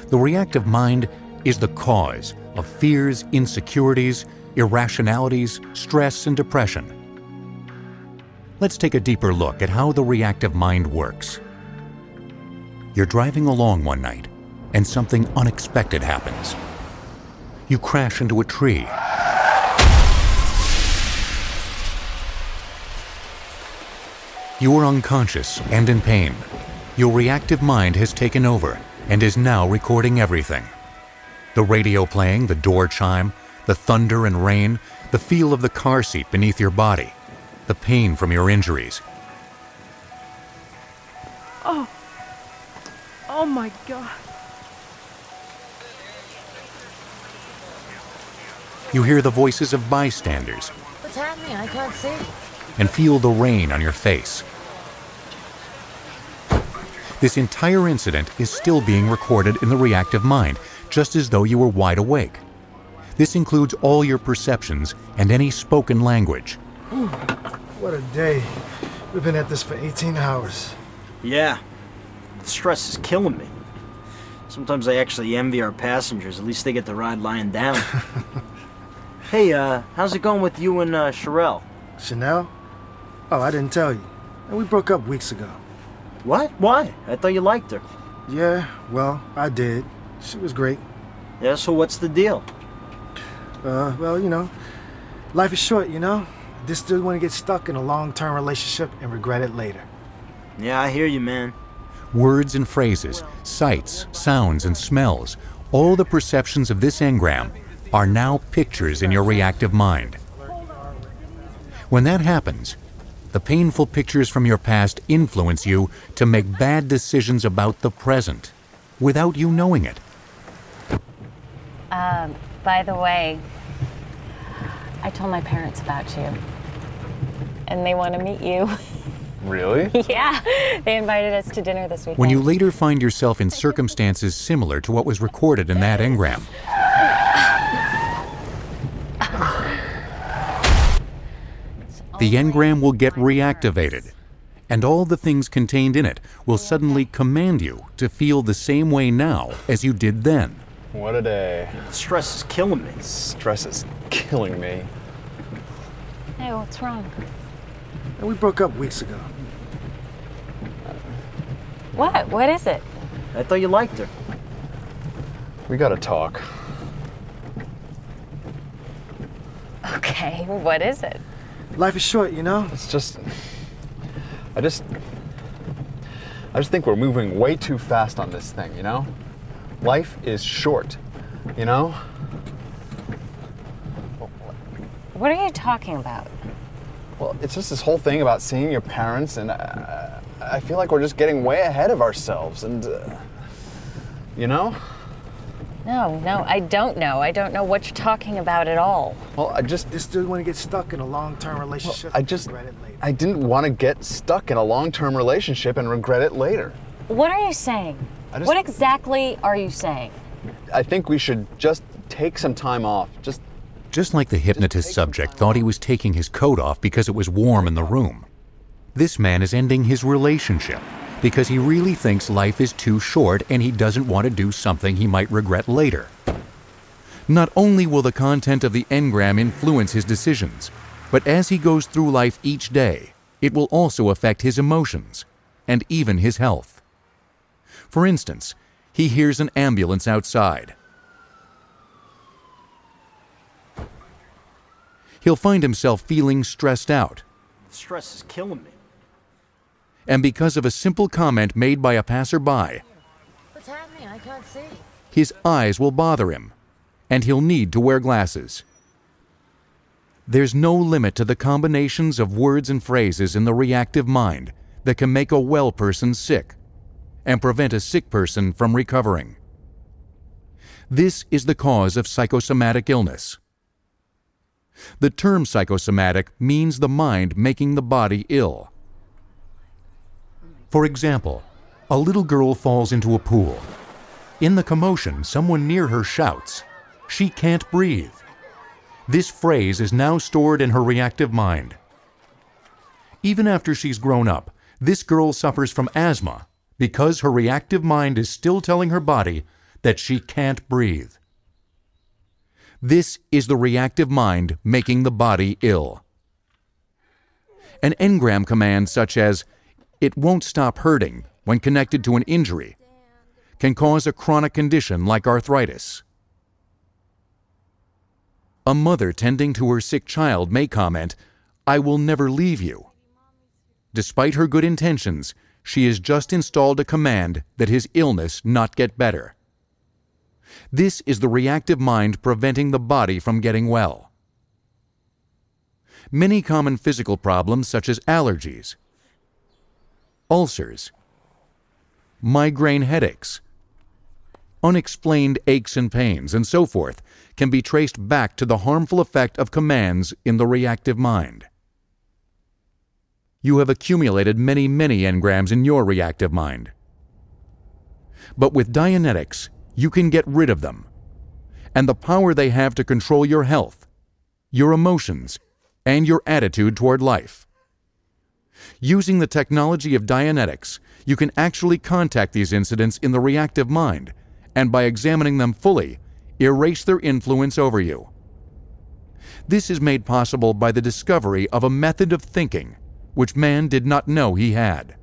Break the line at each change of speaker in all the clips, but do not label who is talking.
The reactive mind is the cause of fears, insecurities, irrationalities, stress, and depression. Let's take a deeper look at how the reactive mind works. You're driving along one night, and something unexpected happens. You crash into a tree. You are unconscious and in pain. Your reactive mind has taken over and is now recording everything. The radio playing, the door chime, the thunder and rain, the feel of the car seat beneath your body, the pain from your injuries.
Oh my God.
You hear the voices of bystanders.
What's happening? I can't see.
And feel the rain on your face. This entire incident is still being recorded in the reactive mind, just as though you were wide awake. This includes all your perceptions and any spoken language.
What a day. We've been at this for 18 hours.
Yeah. The stress is killing me. Sometimes I actually envy our passengers. At least they get to ride lying down. Hey, how's it going with you and Sherelle?
Chanel? Oh, I didn't tell you. And we broke up weeks ago.
What? Why? I thought you liked her.
Yeah, well, I did. She was great.
Yeah, so what's the deal?
Well, you know, life is short, you know? Just don't want to get stuck in a long-term relationship and regret it later.
Yeah, I hear you, man.
Words and phrases, sights, sounds, and smells, all the perceptions of this engram are now pictures in your reactive mind. When that happens, the painful pictures from your past influence you to make bad decisions about the present, without you knowing it.
By the way, I told my parents about you, and they want to meet you.
Really?
Yeah, they invited us to dinner this weekend.
When you later find yourself in circumstances similar to what was recorded in that engram, the engram will get reactivated, and all the things contained in it will suddenly command you to feel the same way now as you did then.
What a day.
The stress is killing me.
Stress is killing me.
Hey, what's wrong?
And we broke up weeks ago.
What? What is it?
I thought you liked her.
We gotta talk.
Okay, what is it?
Life is short, you know?
It's just... I just think we're moving way too fast on this thing, you know? Life is short, you know?
What are you talking about?
Well, it's just this whole thing about seeing your parents, and I feel like we're just getting way ahead of ourselves, and, you know?
No, I don't know. I don't know what you're talking about at all.
Well, I just
don't want to get stuck in a long-term relationship and regret it later.
I didn't want to get stuck in a long-term relationship and regret it later.
What are you saying? What exactly are you saying?
I think we should just take some time off.
Just like the hypnotist subject thought he was taking his coat off because it was warm in the room, this man is ending his relationship because he really thinks life is too short and he doesn't want to do something he might regret later. Not only will the content of the engram influence his decisions, but as he goes through life each day, it will also affect his emotions and even his health. For instance, he hears an ambulance outside. He'll find himself feeling stressed out.
The stress is killing me.
And because of a simple comment made by a passerby,
What's happening? I can't see.
his eyes will bother him, and he'll need to wear glasses. There's no limit to the combinations of words and phrases in the reactive mind that can make a well person sick and prevent a sick person from recovering. This is the cause of psychosomatic illness. The term psychosomatic means the mind making the body ill. For example, a little girl falls into a pool. In the commotion, someone near her shouts, "She can't breathe." This phrase is now stored in her reactive mind. Even after she's grown up, this girl suffers from asthma because her reactive mind is still telling her body that she can't breathe. This is the reactive mind making the body ill. An engram command such as, "It won't stop hurting," when connected to an injury, can cause a chronic condition like arthritis. A mother tending to her sick child may comment, "I will never leave you." Despite her good intentions, she has just installed a command that his illness not get better. This is the reactive mind preventing the body from getting well. Many common physical problems such as allergies, ulcers, migraine headaches, unexplained aches and pains, and so forth can be traced back to the harmful effect of commands in the reactive mind. You have accumulated many engrams in your reactive mind. But with Dianetics, you can get rid of them, and the power they have to control your health, your emotions, and your attitude toward life. Using the technology of Dianetics, you can actually contact these incidents in the reactive mind, and by examining them fully, erase their influence over you. This is made possible by the discovery of a method of thinking which man did not know he had.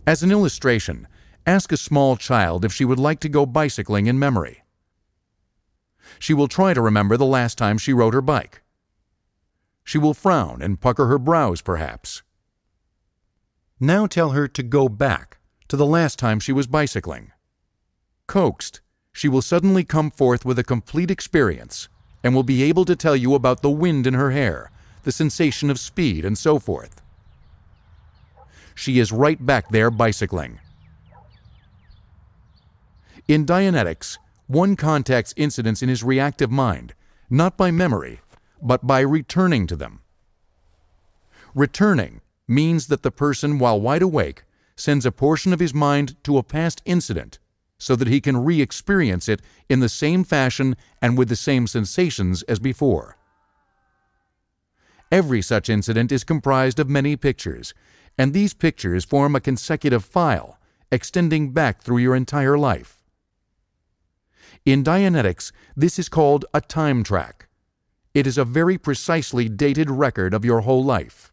As an illustration, ask a small child if she would like to go bicycling in memory. She will try to remember the last time she rode her bike. She will frown and pucker her brows, perhaps. Now tell her to go back to the last time she was bicycling. Coaxed, she will suddenly come forth with a complete experience and will be able to tell you about the wind in her hair, the sensation of speed, and so forth. She is right back there bicycling. In Dianetics, one contacts incidents in his reactive mind, not by memory, but by returning to them. Returning means that the person, while wide awake, sends a portion of his mind to a past incident so that he can re-experience it in the same fashion and with the same sensations as before. Every such incident is comprised of many pictures, and these pictures form a consecutive file extending back through your entire life. In Dianetics, this is called a time track. It is a very precisely dated record of your whole life.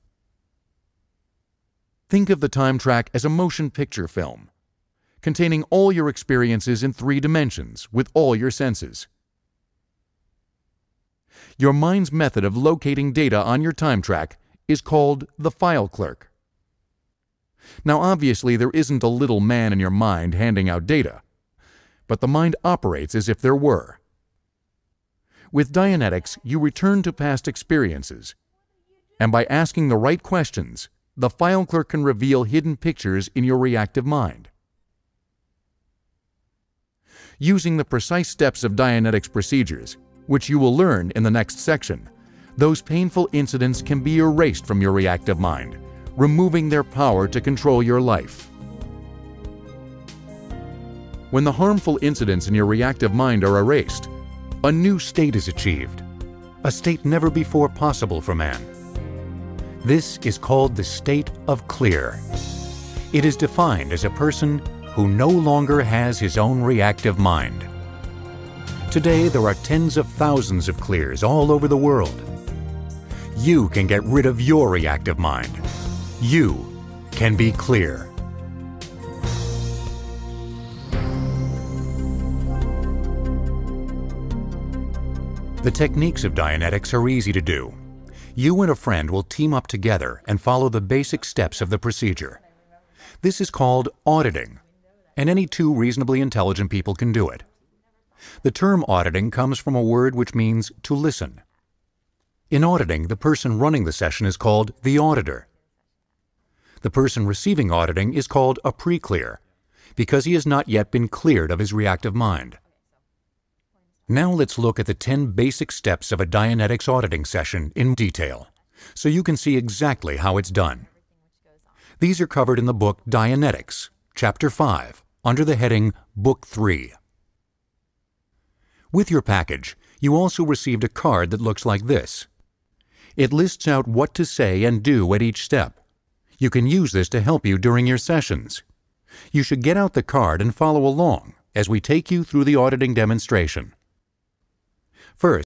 Think of the time track as a motion picture film, containing all your experiences in 3 dimensions with all your senses. Your mind's method of locating data on your time track is called the file clerk. Now obviously there isn't a little man in your mind handing out data, but the mind operates as if there were. With Dianetics, you return to past experiences, and by asking the right questions, the file clerk can reveal hidden pictures in your reactive mind. Using the precise steps of Dianetics procedures, which you will learn in the next section, those painful incidents can be erased from your reactive mind, removing their power to control your life. When the harmful incidents in your reactive mind are erased, a new state is achieved, a state never before possible for man. This is called the state of clear. It is defined as a person who no longer has his own reactive mind. Today, there are tens of thousands of clears all over the world. You can get rid of your reactive mind. You can be clear. The techniques of Dianetics are easy to do. You and a friend will team up together and follow the basic steps of the procedure. This is called auditing, and any 2 reasonably intelligent people can do it. The term auditing comes from a word which means to listen. In auditing, the person running the session is called the auditor. The person receiving auditing is called a pre-clear, because he has not yet been cleared of his reactive mind. Now let's look at the 10 basic steps of a Dianetics auditing session in detail, so you can see exactly how it's done. These are covered in the book Dianetics, Chapter 5, under the heading Book 3. With your package, you also received a card that looks like this. It lists out what to say and do at each step. You can use this to help you during your sessions. You should get out the card and follow along, as we take you through the auditing demonstration. First,